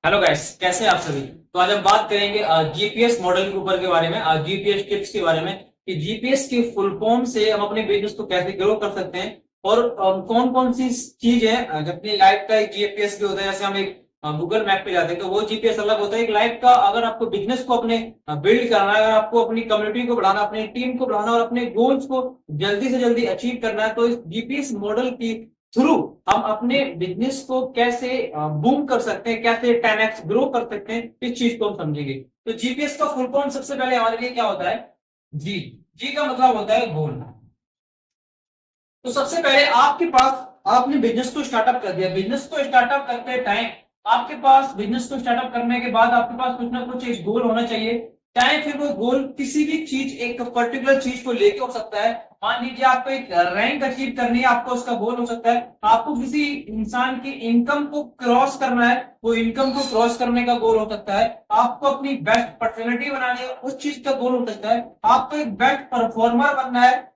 Hello guys, कैसे हैं आप सभी। तो आज हम बात करेंगे जीपीएस मॉडल के ऊपर के बारे में, जीपीएस टिप्स के बारे में कि जीपीएस के फुल फॉर्म से हम अपने बिजनेस को कैसे ग्रो कर सकते हैं और कौन कौन सी चीज है। अपनी लाइफ का एक जीपीएस भी होता है। जैसे हम एक गूगल मैप पे जाते हैं तो वो जीपीएस अलग होता है। एक लाइफ का अगर आपको बिजनेस को अपने बिल्ड करना है, अगर आपको अपनी कम्युनिटी को बढ़ाना, अपनी टीम को बढ़ाना और अपने गोल्स को जल्दी से जल्दी अचीव करना है, तो इस जीपीएस मॉडल की थ्रू हम अपने बिजनेस को कैसे बूम कर सकते हैं, कैसे 10x ग्रो कर सकते हैं, इस चीज को हम समझेंगे। तो जीपीएस का फुल फॉर्म सबसे पहले हमारे लिए क्या होता है। जी जी का मतलब होता है गोल। तो सबसे पहले आपके पास, आपने बिजनेस को स्टार्टअप कर दिया। बिजनेस को स्टार्टअप करते टाइम आपके पास, बिजनेस को स्टार्टअप करने के बाद आपके पास कुछ ना कुछ एक गोल होना चाहिए। चाहे फिर वो गोल किसी भी चीज, एक पर्टिकुलर चीज को लेके हो सकता है। मान लीजिए आपको एक रैंक अचीव करनी है, आपको उसका गोल हो सकता है। आपको किसी इंसान की इनकम को क्रॉस करना है, वो इनकम को क्रॉस करने का गोल हो सकता है। आपको अपनी बेस्ट पर्सनैलिटी बनानी है, उस चीज का गोल हो सकता है। आपको एक बेस्ट परफॉर्मर बनना है,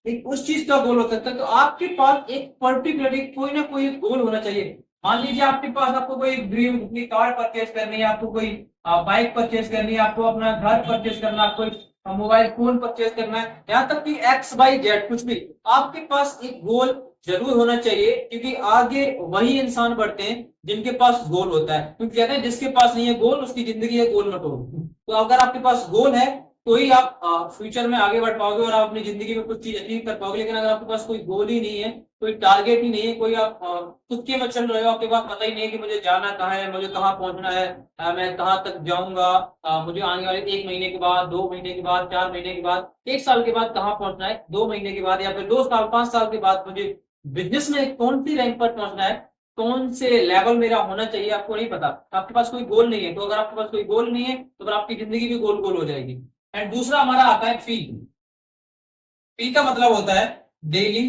एक उस चीज का गोल हो सकता है। तो आपके पास एक पर्टिकुलर कोई ना कोई गोल होना चाहिए। मान लीजिए आपके पास, आपको कोई ड्रीम, अपनी कार परचेज करनी है, आपको कोई बाइक परचेज करनी है, आपको अपना घर परचेज करना है, आपको मोबाइल फोन परचेज करना है, यहाँ तक कि एक्स वाई जेड कुछ भी, आपके पास एक गोल जरूर होना चाहिए। क्योंकि आगे वही इंसान बढ़ते हैं जिनके पास गोल होता है। क्योंकि कहते हैं जिसके पास नहीं है गोल, उसकी जिंदगी है गोल मटोल। तो अगर आपके पास गोल है तो ही आप फ्यूचर में आगे बढ़ पाओगे और आप अपनी जिंदगी में कुछ चीज अचीव कर पाओगे। लेकिन अगर आपके पास कोई गोल ही नहीं है, कोई टारगेट ही नहीं है, कोई आप तुक्के में चल रहे हो, आपके पास पता ही नहीं है कि मुझे जाना कहाँ है, मुझे कहाँ पहुंचना है, मैं कहाँ तक जाऊंगा, मुझे आने वाले 1 महीने के बाद, 2 महीने के बाद, 4 महीने के बाद, 1 साल के बाद कहाँ पहुंचना है, 2 महीने के बाद या फिर 2 साल, 5 साल के बाद मुझे बिजनेस में कौन सी रैंक पर पहुंचना है, कौन से लेवल मेरा होना चाहिए, आपको नहीं पता। आपके पास कोई गोल नहीं है। तो अगर आपके पास कोई गोल नहीं है तो फिर आपकी जिंदगी भी गोल गोल हो जाएगी। एंड दूसरा हमारा आता है फी। फी का मतलब होता है daily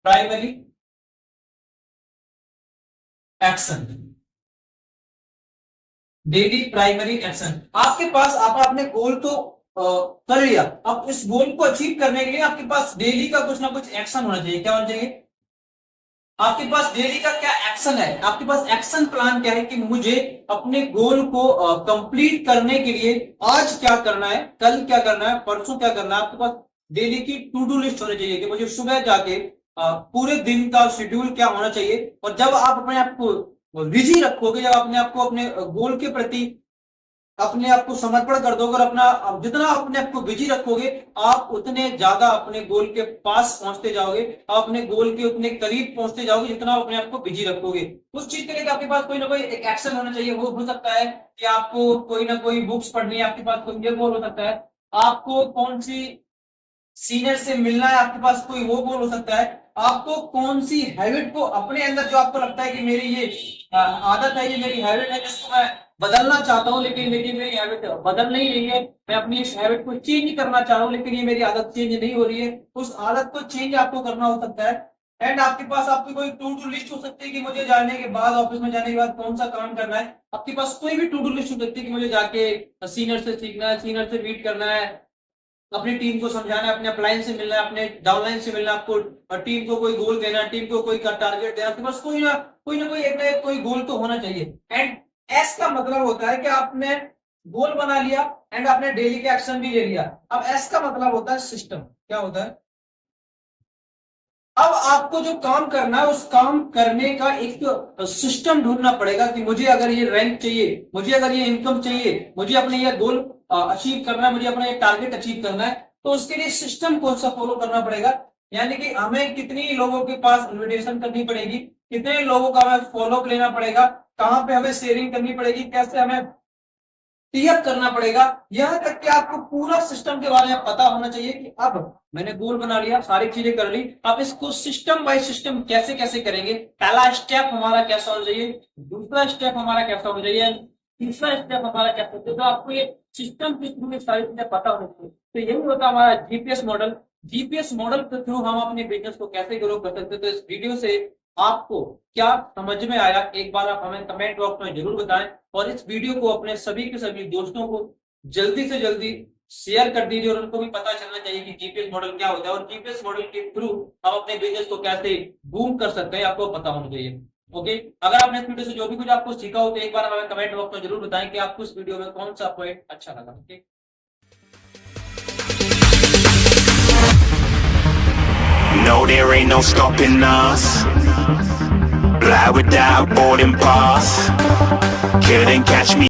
primary action. Daily primary action, आपके पास, आप आपने गोल तो कर लिया। अब इस गोल को अचीव करने के लिए आपके पास डेली का कुछ ना कुछ एक्शन होना चाहिए। क्या होना चाहिए? आपके पास डेली का क्या एक्शन है, आपके पास एक्शन प्लान क्या है कि मुझे अपने गोल को कंप्लीट करने के लिए आज क्या करना है, कल क्या करना है, परसों क्या करना है। आपके पास डेली की टू डू लिस्ट होनी चाहिए कि मुझे सुबह जाके पूरे दिन का शेड्यूल क्या होना चाहिए। और जब आप अपने आप को बिजी रखोगे, जब अपने आप को अपने गोल के प्रति अपने आप को समर्पण कर दोगे और अपना, जितना अपने आप को बिजी रखोगे, आप उतने ज्यादा अपने गोल के पास पहुंचते जाओगे, आप अपने गोल के उतने करीब पहुंचते जाओगे जितना अपने आप को बिजी रखोगे। उस चीज के लिए आपके पास कोई ना कोई एक एक्शन होना चाहिए। वो हो सकता है कि आपको कोई ना कोई बुक्स पढ़नी है, आपके पास कोई ये गोल हो सकता है। आपको कौन सी सीनियर से मिलना है, आपके पास कोई वो गोल हो सकता है। आपको कौन सी हैबिट को अपने अंदर, जो आपको लगता है कि मेरी ये आदत है, ये मेरी हैबिट है जिसको मैं बदलना चाहता हूँ, लेकिन लेकिन मेरी हैबिट बदल नहीं रही है, मैं अपनी इस हैबिट को चेंज करना चाह रहा हूँ लेकिन ये मेरी आदत चेंज नहीं हो रही है, उस आदत को चेंज आपको करना हो सकता है। एंड आपके पास आपकी कोई टू डू लिस्ट हो सकती है कि मुझे जाने के बाद, ऑफिस में जाने के बाद कौन सा काम करना है। आपके पास कोई भी टू डू लिस्ट हो सकती है कि मुझे जाके सीनियर से सीखना है, सीनियर से मीट करना है, अपनी टीम को समझाना है, अपने अपलाइन से मिलना है, अपने डाउनलाइन से मिलना है, आपको टीम को कोई गोल देना है, टीम को कोई टारगेट देना है। आपके पास कोई ना कोई एक ना एक कोई गोल तो होना चाहिए। एंड एस का मतलब होता है कि आपने गोल बना लिया एंड आपने डेली के एक्शन भी ले लिया। अब एस का मतलब होता है सिस्टम। क्या होता है? अब आपको जो काम करना है, उस काम करने का एक सिस्टम ढूंढना पड़ेगा कि मुझे अगर ये रैंक चाहिए, मुझे अगर ये इनकम चाहिए, मुझे अपने ये गोल अचीव करना है, मुझे अपना ये टारगेट अचीव करना है, तो उसके लिए सिस्टम कौन सा फॉलो करना पड़ेगा। यानी कि हमें कितनी लोगों के पास इन्विटेशन करनी पड़ेगी, कितने लोगों का हमें फॉलोअप लेना पड़ेगा, कहाँ पे हमें शेयरिंग करनी पड़ेगी, कैसे हमें टीअप करना पड़ेगा। यहां तक कि आपको पूरा सिस्टम के बारे में पता होना चाहिए कि अब मैंने गोल बना लिया, सारी चीजें कर ली, अब इसको सिस्टम बाय सिस्टम कैसे कैसे करेंगे। पहला स्टेप हमारा कैसा होना चाहिए, दूसरा स्टेप हमारा कैसा होना चाहिए, तीसरा स्टेप हमारा कैसा होना चाहिए। तो आपको ये सिस्टम के थ्रू में सारी चीजें पता होनी चाहिए। तो यही होता हमारा जीपीएस मॉडल। जीपीएस मॉडल के थ्रू हम अपने बिजनेस को कैसे ग्रो कर सकते हैं। तो इस वीडियो से आपको क्या समझ में आया, एक बार आप हमें कमेंट बॉक्स में जरूर बताएं। और इस वीडियो को अपने सभी के सभी दोस्तों को जल्दी से जल्दी शेयर कर दीजिए और उनको भी पता चलना चाहिए कि जीपीएस मॉडल क्या होता है और जीपीएस मॉडल के थ्रू हम अपने बिजनेस को कैसे बूम कर सकते हैं, आपको पता होना चाहिए। ओके, अगर आपने इस वीडियो से जो भी कुछ आपको सीखा हो तो एक बार हमें कमेंट बॉक्स में जरूर बताएं कि आपको इस वीडियो में कौन सा पॉइंट अच्छा लगा। Okay, No, there ain't no stopping us. Fly without boarding pass. Couldn't catch me.